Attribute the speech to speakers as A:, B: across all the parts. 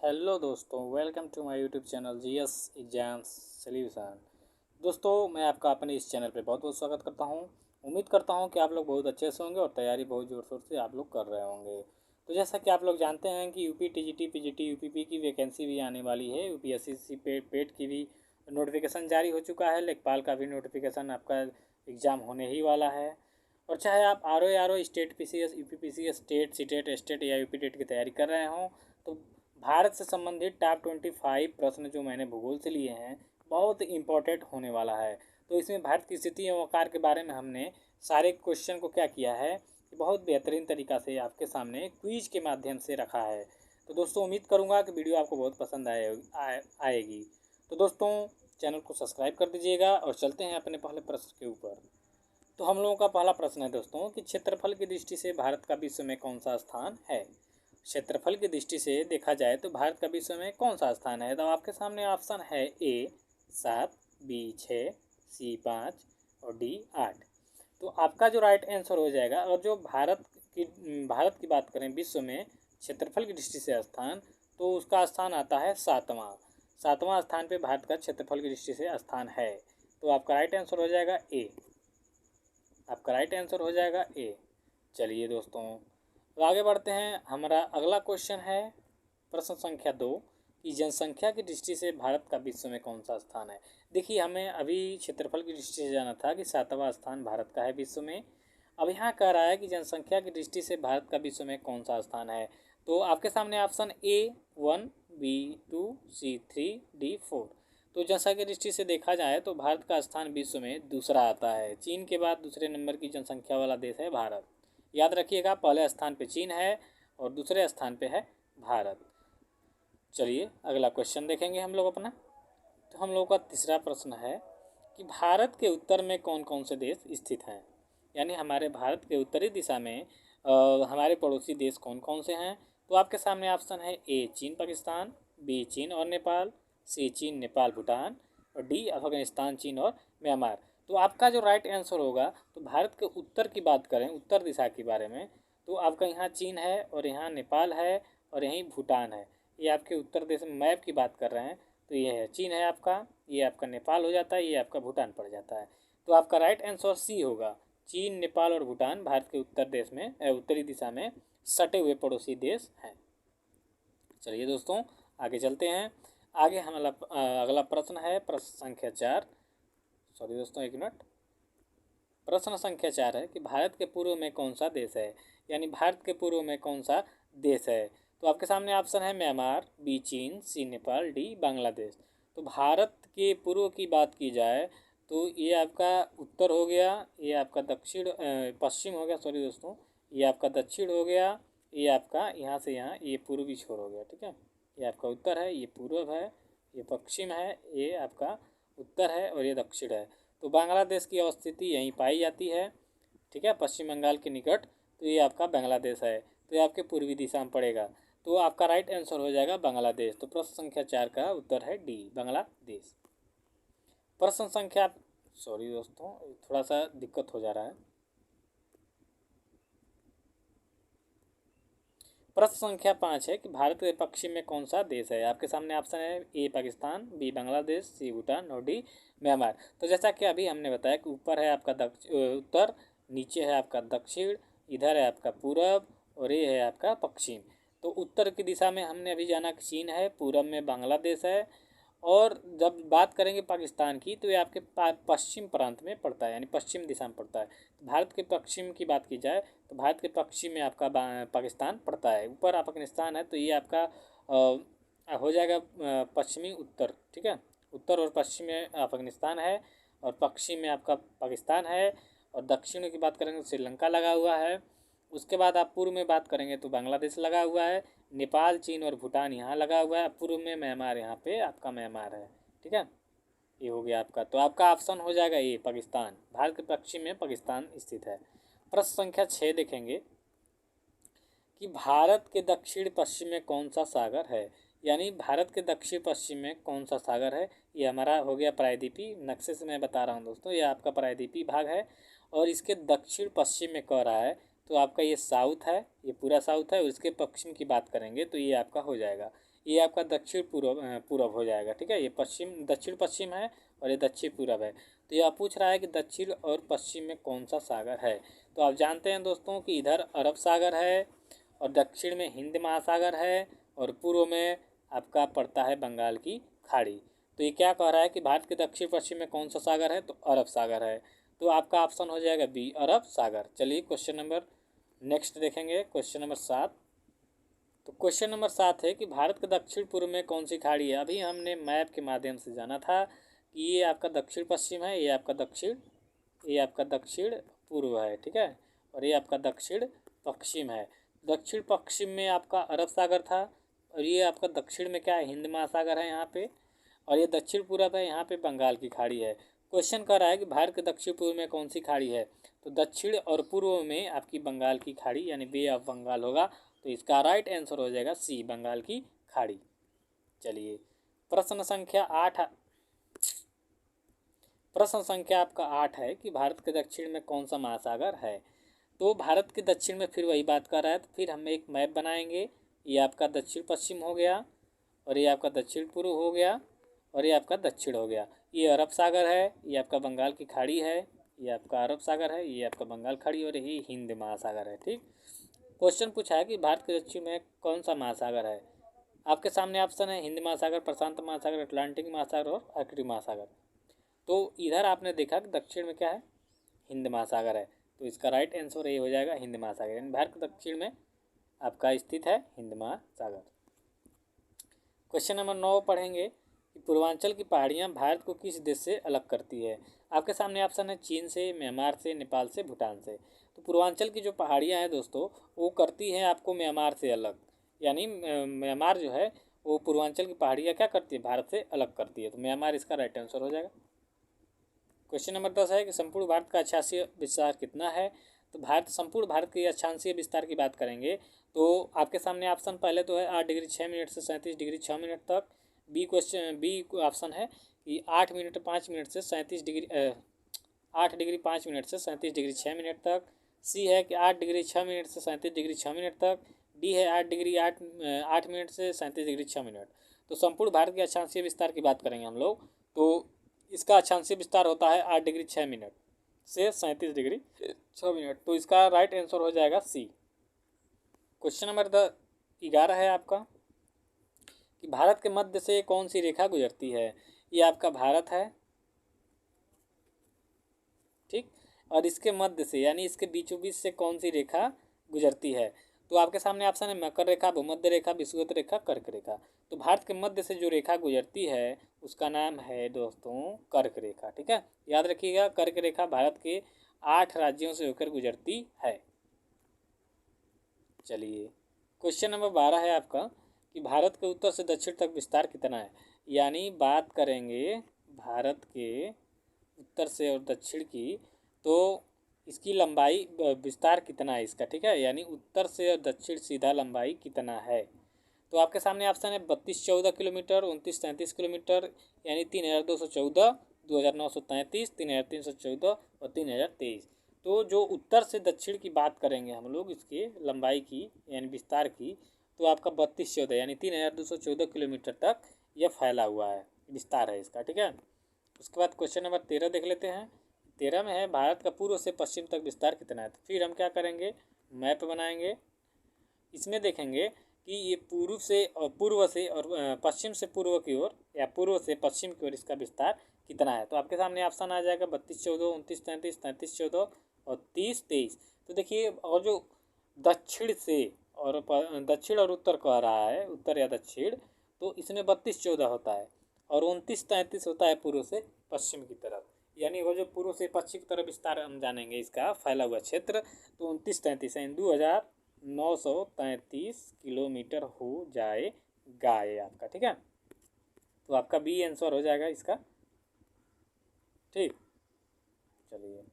A: Hello दोस्तों, welcome to my YouTube channel GS exams solution. दोस्तों, मैं आपका अपने इस चैनल पे बहुत बहुत स्वागत करता हूं। उम्मीद करता हूं कि आप लोग बहुत अच्छे से होंगे और तैयारी बहुत ज़ोर शोर से आप लोग कर रहे होंगे। तो जैसा कि आप लोग जानते हैं कि यूपी टीजीटी पीजीटी यूपीपी की वैकेंसी भी आने वाली है। यूपीएससी पेट की भी नोटिफिकेशन जारी हो चुका है। लेखपाल का भी नोटिफिकेशन आपका एग्ज़ाम होने ही वाला है। और चाहे आप R O state PCS UP PCS state CTET state या यूपी टेट की तैयारी कर रहे हों, तो भारत से संबंधित टॉप 25 प्रश्न जो मैंने भूगोल से लिए हैं बहुत इम्पोर्टेंट होने वाला है। तो इसमें भारत की स्थिति एवं आकार के बारे में हमने सारे क्वेश्चन को क्या किया है कि बहुत बेहतरीन तरीक़ा से आपके सामने क्विज के माध्यम से रखा है। तो दोस्तों, उम्मीद करूँगा कि वीडियो आपको बहुत पसंद आएगी। तो दोस्तों, चैनल को सब्सक्राइब कर दीजिएगा और चलते हैं अपने पहले प्रश्न के ऊपर। तो हम लोगों का पहला प्रश्न है दोस्तों कि क्षेत्रफल की दृष्टि से भारत का विश्व में कौन सा स्थान है। क्षेत्रफल की दृष्टि से देखा जाए तो भारत का विश्व में कौन सा स्थान है। तो आपके सामने ऑप्शन है ए 7, बी 6, सी 5 और डी 8। तो आपका जो राइट आंसर हो जाएगा, और जो भारत की बात करें विश्व में क्षेत्रफल की दृष्टि से स्थान, तो उसका स्थान आता है सातवां स्थान पे भारत का क्षेत्रफल की दृष्टि से स्थान है। तो आपका राइट आंसर हो जाएगा ए। आपका राइट आंसर हो जाएगा ए। चलिए दोस्तों, तो आगे बढ़ते हैं। हमारा अगला क्वेश्चन है प्रश्न संख्या 2 कि जनसंख्या की दृष्टि से भारत का विश्व में कौन सा स्थान है। देखिए, हमें अभी क्षेत्रफल की दृष्टि से जाना था कि 7वां स्थान भारत का है विश्व में। अब यहाँ कह रहा है कि जनसंख्या की दृष्टि से भारत का विश्व में कौन सा स्थान है। तो आपके सामने option A 1, B 2, C 3, D 4। तो जनसंख्या की दृष्टि से देखा जाए तो भारत का स्थान विश्व में दूसरा आता है। चीन के बाद दूसरे नंबर की जनसंख्या वाला देश है भारत। याद रखिएगा, पहले स्थान पे चीन है और दूसरे स्थान पे है भारत। चलिए अगला क्वेश्चन देखेंगे हम लोग अपना। तो हम लोग का तीसरा प्रश्न है कि भारत के उत्तर में कौन कौन से देश स्थित हैं। यानी हमारे भारत के उत्तरी दिशा में हमारे पड़ोसी देश कौन कौन से हैं। तो आपके सामने ऑप्शन है ए चीन पाकिस्तान, बी चीन और नेपाल, सी चीन नेपाल भूटान और डी अफगानिस्तान चीन और म्यांमार। तो आपका जो राइट आंसर होगा, तो भारत के उत्तर की बात करें, उत्तर दिशा के बारे में, तो आपका यहाँ चीन है और यहाँ नेपाल है और यहीं भूटान है। ये आपके उत्तर देश में मैप की बात कर रहे हैं, तो ये है चीन है आपका, ये आपका नेपाल हो जाता है, ये आपका भूटान पड़ जाता है। तो आपका राइट आंसर सी होगा। चीन, नेपाल और भूटान भारत के उत्तर देश में उत्तरी दिशा में सटे हुए पड़ोसी देश हैं। चलिए दोस्तों, आगे चलते हैं। आगे हमारा अगला प्रश्न है प्रश्न संख्या 4। सॉरी दोस्तों, एक मिनट। प्रश्न संख्या 4 है कि भारत के पूर्व में कौन सा देश है। यानी भारत के पूर्व में कौन सा देश है। तो आपके सामने ऑप्शन है म्यांमार, बी चीन, सी नेपाल, डी बांग्लादेश। तो भारत के पूर्व की बात की जाए तो ये आपका उत्तर हो गया, ये आपका दक्षिण पश्चिम हो गया, सॉरी दोस्तों, ये आपका दक्षिण हो गया, ये आपका यहाँ से यहाँ ये पूर्वी छोर हो गया। ठीक है, ये आपका उत्तर है, ये पूर्व है, ये पश्चिम है, ये आपका उत्तर है और ये दक्षिण है। तो बांग्लादेश की अवस्थिति यहीं पाई जाती है। ठीक है, पश्चिम बंगाल के निकट। तो ये आपका बांग्लादेश है, तो ये आपके पूर्वी दिशा में पड़ेगा। तो आपका राइट आंसर हो जाएगा बांग्लादेश। तो प्रश्न संख्या 4 का उत्तर है डी बांग्लादेश। प्रश्न संख्या, सॉरी दोस्तों, थोड़ा सा दिक्कत हो जा रहा है। प्रश्न संख्या 5 है कि भारत के पश्चिम में कौन सा देश है। आपके सामने ऑप्शन है ए पाकिस्तान, बी बांग्लादेश, सी भूटान और डी म्यांमार। तो जैसा कि अभी हमने बताया कि ऊपर है आपका उत्तर, नीचे है आपका दक्षिण, इधर है आपका पूरब और ये है आपका पश्चिम। तो उत्तर की दिशा में हमने अभी जाना कि चीन है, पूरब में बांग्लादेश है, और जब बात करेंगे पाकिस्तान की तो ये आपके पश्चिम प्रांत में पड़ता है, यानी पश्चिम दिशा में पड़ता है। तो भारत के पश्चिम की बात की जाए तो भारत के पश्चिम में आपका पाकिस्तान पड़ता है। ऊपर अफगानिस्तान है, तो ये आपका हो जाएगा पश्चिमी उत्तर। ठीक है, उत्तर और पश्चिम में अफगानिस्तान है और पश्चिम में आपका पाकिस्तान है, और दक्षिण की बात करेंगे तो श्रीलंका लगा हुआ है। उसके बाद आप पूर्व में बात करेंगे तो बांग्लादेश लगा हुआ है, नेपाल, चीन और भूटान यहाँ लगा हुआ है, पूर्व में म्यांमार, यहाँ पे आपका म्यांमार है। ठीक है, ये हो गया आपका। तो आपका ऑप्शन हो जाएगा ये पाकिस्तान। भारत के पश्चिम में पाकिस्तान स्थित है। प्रश्न संख्या 6 देखेंगे कि भारत के दक्षिण पश्चिम में कौन सा सागर है। यानी भारत के दक्षिण पश्चिम में कौन सा सागर है। ये हमारा हो गया प्रायद्वीपी। नक्शे से मैं बता रहा हूँ दोस्तों, ये आपका प्रायद्वीपी भाग है और इसके दक्षिण पश्चिम में कह रहा है, तो आपका ये साउथ है, ये पूरा साउथ है। और इसके पश्चिम की बात करेंगे तो ये आपका हो जाएगा, ये आपका दक्षिण पूर्व पूरब हो जाएगा, ठीक है। ये पश्चिम दक्षिण पश्चिम है और ये दक्षिण पूरब है। तो यह पूछ रहा है कि दक्षिण और पश्चिम में कौन सा सागर है। तो आप जानते हैं दोस्तों कि इधर अरब सागर है और दक्षिण में हिंद महासागर है और पूर्व में आपका पड़ता है बंगाल की खाड़ी। तो ये क्या कह रहा है कि भारत के दक्षिण पश्चिम में कौन सा सागर है, तो अरब सागर है। तो आपका ऑप्शन हो जाएगा बी, अरब सागर। चलिए क्वेश्चन नंबर नेक्स्ट देखेंगे, क्वेश्चन नंबर 7। तो क्वेश्चन नंबर 7 है कि भारत के दक्षिण पूर्व में कौन सी खाड़ी है। अभी हमने मैप के माध्यम से जाना था कि ये आपका दक्षिण पश्चिम है, ये आपका दक्षिण पूर्व है, ठीक है, और ये आपका दक्षिण पश्चिम है। दक्षिण पश्चिम में आपका अरब सागर था और ये आपका दक्षिण में क्या है, हिंद महासागर है यहाँ पे, और ये दक्षिण पूरब है, यहाँ पे बंगाल की खाड़ी है। क्वेश्चन कर रहा है कि भारत के दक्षिण पूर्व में कौन सी खाड़ी है। तो दक्षिण और पूर्व में आपकी बंगाल की खाड़ी यानी बे ऑफ बंगाल होगा। तो इसका राइट आंसर हो जाएगा सी, बंगाल की खाड़ी। चलिए प्रश्न संख्या 8, प्रश्न संख्या आपका 8 है कि भारत के दक्षिण में कौन सा महासागर है। तो भारत के दक्षिण में फिर वही बात कर रहा है, तो फिर हम एक मैप बनाएंगे। ये आपका दक्षिण पश्चिम हो गया और ये आपका दक्षिण पूर्व हो गया और ये आपका दक्षिण हो गया। ये अरब सागर है, ये आपका बंगाल की खाड़ी है, ये आपका अरब सागर है, ये आपका बंगाल खाड़ी और ये हिंद महासागर है, ठीक। क्वेश्चन पूछा है कि भारत के दक्षिण में कौन सा महासागर है। आपके सामने ऑप्शन है हिंद महासागर, प्रशांत महासागर, अटलांटिक महासागर और आर्कटिक महासागर। तो इधर आपने देखा कि दक्षिण में क्या है, हिंद महासागर है। तो इसका राइट आंसर ये हो जाएगा हिंद महासागर, यानी भारत के दक्षिण में आपका स्थित है हिंद महासागर। क्वेश्चन नंबर 9 पढ़ेंगे कि पूर्वांचल की पहाड़ियाँ भारत को किस देश से अलग करती है। आपके सामने ऑप्शन है चीन से, म्यांमार से, नेपाल से, भूटान से। तो पूर्वांचल की जो पहाड़ियाँ हैं दोस्तों, वो करती हैं आपको म्यांमार से अलग, यानी म्यांमार जो है वो पूर्वांचल की पहाड़ियाँ क्या करती है, भारत से अलग करती है। तो म्यांमार इसका राइट आंसर हो जाएगा। क्वेश्चन नंबर 10 है कि संपूर्ण भारत का अक्षांशीय विस्तार कितना है। तो संपूर्ण भारत के अक्षांशीय विस्तार की बात करेंगे तो आपके सामने ऑप्शन पहले तो है 8 डिग्री 6 मिनट से 37 डिग्री 6 मिनट तक। बी ऑप्शन है कि 8 मिनट 5 मिनट से 37 डिग्री 8 डिग्री 5 मिनट से 37 डिग्री 6 मिनट तक। सी है कि 8 डिग्री 6 मिनट से 37 डिग्री 6 मिनट तक। डी है 8 डिग्री 8 मिनट से 37 डिग्री 6 मिनट। तो संपूर्ण भारत के अक्षांशीय विस्तार की बात करेंगे हम लोग, तो इसका अक्षांशीय विस्तार होता है 8 डिग्री 6 मिनट से 37 डिग्री 6 मिनट। तो इसका राइट आंसर हो जाएगा सी। क्वेश्चन नंबर 11 है आपका कि भारत के मध्य से कौन सी रेखा गुजरती है। ये आपका भारत है, ठीक, और इसके मध्य से यानी इसके बीचों बीच से कौन सी रेखा गुजरती है। तो आपके सामने ऑप्शन है मकर रेखा, भूमध्य रेखा, विषुवत रेखा, कर्क रेखा। तो भारत के मध्य से जो रेखा गुजरती है उसका नाम है दोस्तों कर्क रेखा, ठीक है, याद रखिएगा। कर्क रेखा भारत के 8 राज्यों से होकर गुजरती है। चलिए क्वेश्चन नंबर 12 है आपका कि भारत के उत्तर से दक्षिण तक विस्तार कितना है। यानी बात करेंगे भारत के उत्तर से और दक्षिण की, तो इसकी लंबाई विस्तार कितना है इसका, ठीक है, यानी उत्तर से और दक्षिण सीधा लंबाई कितना है। तो आपके सामने ऑप्शन है 32-14 किलोमीटर, 29-33 किलोमीटर, यानी 3214, 2933, 3314 और 3023। तो जो उत्तर से दक्षिण की बात करेंगे हम लोग इसके लंबाई की यानी विस्तार की, तो आपका 32-14 यानी 3214 किलोमीटर तक यह फैला हुआ है, विस्तार है इसका, ठीक है। उसके बाद क्वेश्चन नंबर 13 देख लेते हैं। 13 में है भारत का पूर्व से पश्चिम तक विस्तार कितना है। तो फिर हम क्या करेंगे, मैप बनाएंगे। इसमें देखेंगे कि ये पूर्व से और पश्चिम से पूर्व की ओर या पूर्व से पश्चिम की ओर इसका विस्तार कितना है। तो आपके सामने ऑप्शन आ जाएगा 32-14, 29-33, 33-14 और 30-23। तो देखिए, और जो दक्षिण से और दक्षिण और उत्तर कह रहा है, उत्तर या दक्षिण, तो इसमें 32-14 होता है और 29-33 होता है पूर्व से पश्चिम की तरफ। यानी वो जो पूर्व से पश्चिम की तरफ विस्तार हम जानेंगे इसका फैला हुआ क्षेत्र, तो 29-33 यानी 2933 किलोमीटर हो जाएगा ये आपका, ठीक है। तो आपका बी आंसर हो जाएगा इसका, ठीक। चलिए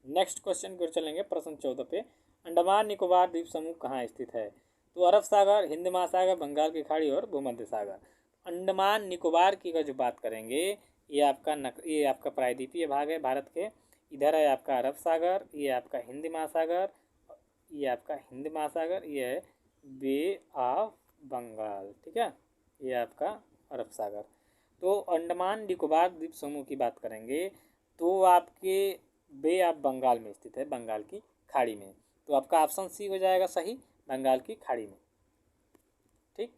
A: नेक्स्ट क्वेश्चन की ओर चलेंगे, प्रश्न 14 पे। अंडमान निकोबार द्वीप समूह कहाँ स्थित है। तो अरब सागर, हिंद महासागर, बंगाल की खाड़ी और भूमध्य सागर। अंडमान निकोबार की अगर जो बात करेंगे, ये आपका प्रायद्वीपीय भाग है भारत के। इधर है आपका अरब सागर, ये आपका हिंद महासागर, ये आपका हिंद महासागर, ये है बे ऑफ बंगाल, ठीक है, ये आपका अरब सागर। तो अंडमान निकोबार द्वीप समूह की बात करेंगे तो आपके बे ऑफ बंगाल में स्थित है, बंगाल की खाड़ी में। तो आपका ऑप्शन सी हो जाएगा सही, बंगाल की खाड़ी में। ठीक,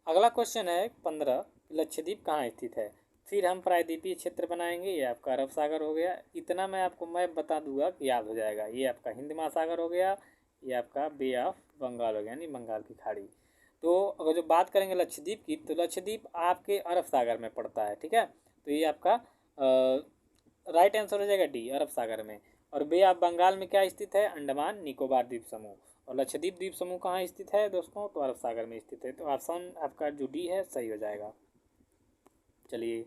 A: अगला क्वेश्चन है 15, लक्षद्वीप कहाँ स्थित है। फिर हम प्रायद्वीपीय क्षेत्र बनाएंगे, ये आपका अरब सागर हो गया। इतना मैं आपको मैप बता दूंगा कि याद हो जाएगा। ये आपका हिंद महासागर हो गया, ये आपका बे ऑफ बंगाल हो गया, यानी बंगाल की खाड़ी। तो अगर जो बात करेंगे लक्षद्वीप की, तो लक्षद्वीप आपके अरब सागर में पड़ता है, ठीक है। तो ये आपका राइट आंसर हो जाएगा डी, अरब सागर में। और बे ऑफ बंगाल में क्या स्थित है, अंडमान निकोबार द्वीप समूह। और लक्षद्वीप द्वीप समूह कहाँ स्थित है दोस्तों, तो अरब सागर में स्थित है। तो ऑप्शन आपका जो डी है सही हो जाएगा। चलिए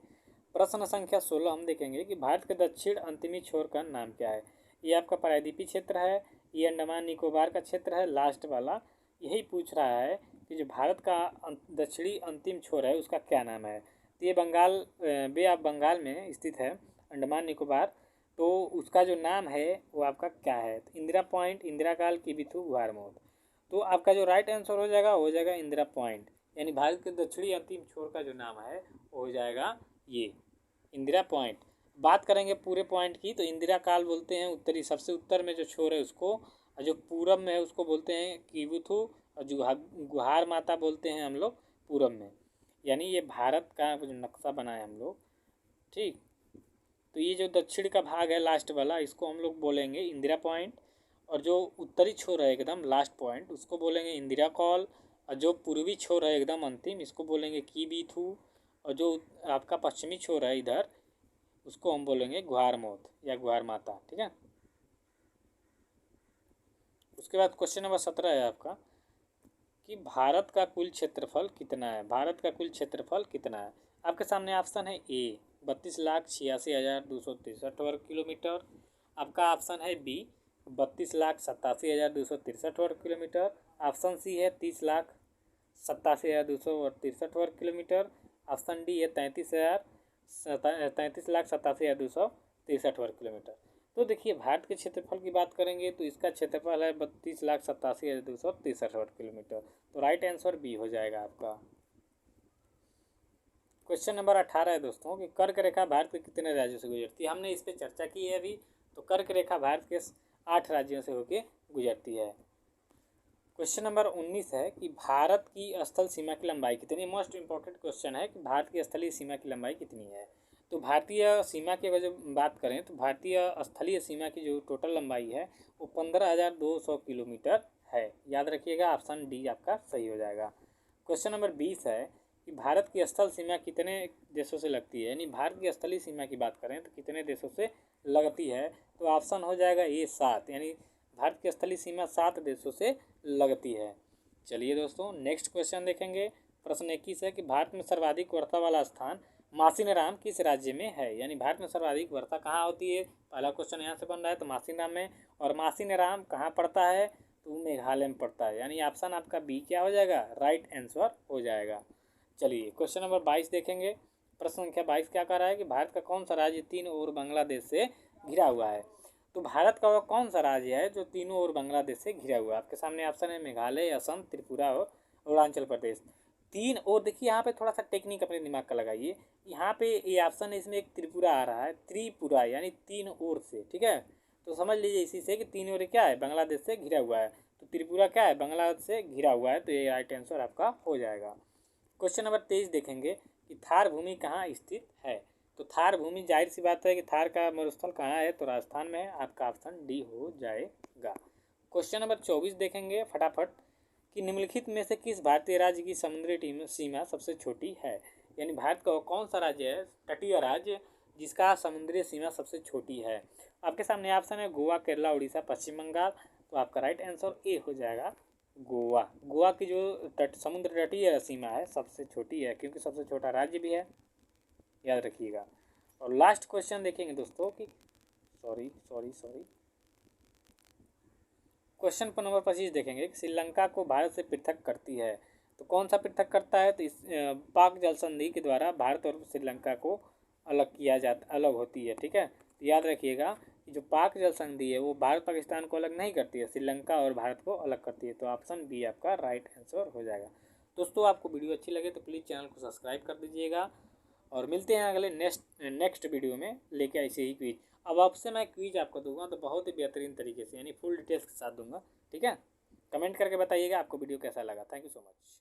A: प्रश्न संख्या 16 हम देखेंगे कि भारत के दक्षिण अंतिमी छोर का नाम क्या है। ये आपका प्रायद्वीपीय क्षेत्र है, ये अंडमान निकोबार का क्षेत्र है। लास्ट वाला यही पूछ रहा है कि जो भारत का दक्षिणी अंतिम छोर है उसका क्या नाम है। तो ये बंगाल, बे ऑफ बंगाल में स्थित है, अंडमान निकोबार। तो उसका जो नाम है वो आपका क्या है, तो इंदिरा पॉइंट, इंदिरा काल, किबिथु, गुहारमोद। तो आपका जो राइट आंसर हो जाएगा इंदिरा पॉइंट, यानी भारत के दक्षिणी अंतिम छोर का जो नाम है वो हो जाएगा ये इंदिरा पॉइंट। बात करेंगे पूरे पॉइंट की, तो इंदिरा काल बोलते हैं उत्तरी, सबसे उत्तर में जो छोर है उसको, और जो पूरब में है उसको बोलते हैं किबुथु, और जो गुहार माता बोलते हैं हम लोग पूरब में। यानी ये भारत का जो नक्शा बनाए हम लोग, ठीक। तो ये जो दक्षिण का भाग है लास्ट वाला, इसको हम लोग बोलेंगे इंदिरा पॉइंट। और जो उत्तरी छोर है एकदम लास्ट पॉइंट, उसको बोलेंगे इंदिरा कॉल। और जो पूर्वी छोर है एकदम अंतिम, इसको बोलेंगे की बीथू। और जो आपका पश्चिमी छोर है इधर, उसको हम बोलेंगे गुहार मोत या गुहार माता, ठीक है। उसके बाद क्वेश्चन नंबर 17 है आपका कि भारत का कुल क्षेत्रफल कितना है। भारत का कुल क्षेत्रफल कितना है, आपके सामने ऑप्शन है ए 32,86,263 वर्ग किलोमीटर। आपका ऑप्शन है बी 32,87,263 वर्ग किलोमीटर। ऑप्शन सी है 30,87,263 वर्ग किलोमीटर। ऑप्शन डी है 33,87,263 वर्ग किलोमीटर। तो देखिए भारत के क्षेत्रफल की बात करेंगे तो इसका क्षेत्रफल है 32,87,263 वर्ग किलोमीटर। तो राइट आंसर बी हो जाएगा आपका। क्वेश्चन नंबर 18 है दोस्तों कि कर्क रेखा भारत के कितने राज्यों से गुजरती है। हमने इस पर चर्चा की है अभी। तो कर्क रेखा भारत के 8 राज्यों से होकर गुजरती है। क्वेश्चन नंबर 19 है कि भारत की स्थल सीमा की लंबाई कितनी। मोस्ट इंपॉर्टेंट क्वेश्चन है कि भारत की स्थलीय सीमा की लंबाई कितनी है। तो भारतीय सीमा की अगर बात करें तो भारतीय स्थलीय सीमा की जो टोटल लंबाई है वो 15,200 किलोमीटर है। याद रखिएगा, ऑप्शन डी आपका सही हो जाएगा। क्वेश्चन नंबर 20 है कि भारत की स्थल सीमा कितने देशों से लगती है। यानी भारत की स्थलीय सीमा की बात करें तो कितने देशों से लगती है। तो ऑप्शन हो जाएगा ये 7, यानी भारत की स्थलीय सीमा 7 देशों से लगती है। चलिए दोस्तों नेक्स्ट क्वेश्चन देखेंगे। प्रश्न 21 है कि भारत में सर्वाधिक वर्षा वाला स्थान मासिनराम किस राज्य में है। यानी भारत में सर्वाधिक वर्षा कहाँ होती है, पहला क्वेश्चन यहाँ से बन रहा है। तो मासिनराम में, और मासिनराम कहाँ पड़ता है, तो मेघालय में पड़ता है। यानी ऑप्शन आपका बी क्या हो जाएगा, राइट आंसर हो जाएगा। चलिए क्वेश्चन नंबर 22 देखेंगे। प्रश्न संख्या 22 क्या कह रहा है कि भारत का कौन सा राज्य तीनों ओर बांग्लादेश से घिरा हुआ है। तो भारत का वह कौन सा राज्य है जो तीनों ओर बांग्लादेश से घिरा हुआ है। आपके सामने ऑप्शन है मेघालय, असम, त्रिपुरा और अरुणाचल प्रदेश। तीन और देखिए यहाँ पे थोड़ा सा टेक्निक अपने दिमाग का लगाइए। यहाँ पे ये ऑप्शन है, इसमें एक त्रिपुरा आ रहा है, त्रिपुरा यानी तीन ओर से, ठीक है। तो समझ लीजिए इसी से कि तीन ओर क्या है, बांग्लादेश से घिरा हुआ है। तो त्रिपुरा क्या है, बांग्लादेश से घिरा हुआ है। तो ये राइट आंसर आपका हो जाएगा। क्वेश्चन नंबर 23 देखेंगे कि थार भूमि कहाँ स्थित है। तो थार भूमि, जाहिर सी बात है कि थार का मरुस्थल कहाँ है, तो राजस्थान में है। आपका ऑप्शन डी हो जाएगा। क्वेश्चन नंबर 24 देखेंगे फटाफट कि निम्नलिखित में से किस भारतीय राज्य की समुद्री सीमा सबसे छोटी है। यानी भारत का कौन सा राज्य है, तटीय राज्य, जिसका समुद्री सीमा सबसे छोटी है। आपके सामने ऑप्शन है गोवा, केरला, उड़ीसा, पश्चिम बंगाल। तो आपका राइट आंसर ए हो जाएगा गोवा। गोवा की जो समुद्र तटीय सीमा है सबसे छोटी है, क्योंकि सबसे छोटा राज्य भी है, याद रखिएगा। और लास्ट क्वेश्चन देखेंगे दोस्तों कि सॉरी क्वेश्चन पर नंबर 25 देखेंगे कि श्रीलंका को भारत से पृथक करती है। तो कौन सा पृथक करता है, तो इस पाक जल संधि के द्वारा भारत और श्रीलंका को अलग होती है, ठीक है। तो याद रखिएगा कि जो पाक जल संधि है वो भारत पाकिस्तान को अलग नहीं करती है, श्रीलंका और भारत को अलग करती है। तो ऑप्शन बी आपका राइट आंसर हो जाएगा। दोस्तों आपको वीडियो अच्छी लगे तो प्लीज़ चैनल को सब्सक्राइब कर दीजिएगा और मिलते हैं अगले नेक्स्ट वीडियो में लेके ऐसे ही क्विज। अब आपसे मैं क्विज आपको दूंगा तो बहुत ही बेहतरीन तरीके से यानी फुल डिटेल्स के साथ दूंगा, ठीक है। कमेंट करके बताइएगा आपको वीडियो कैसा लगा। Thank you so much.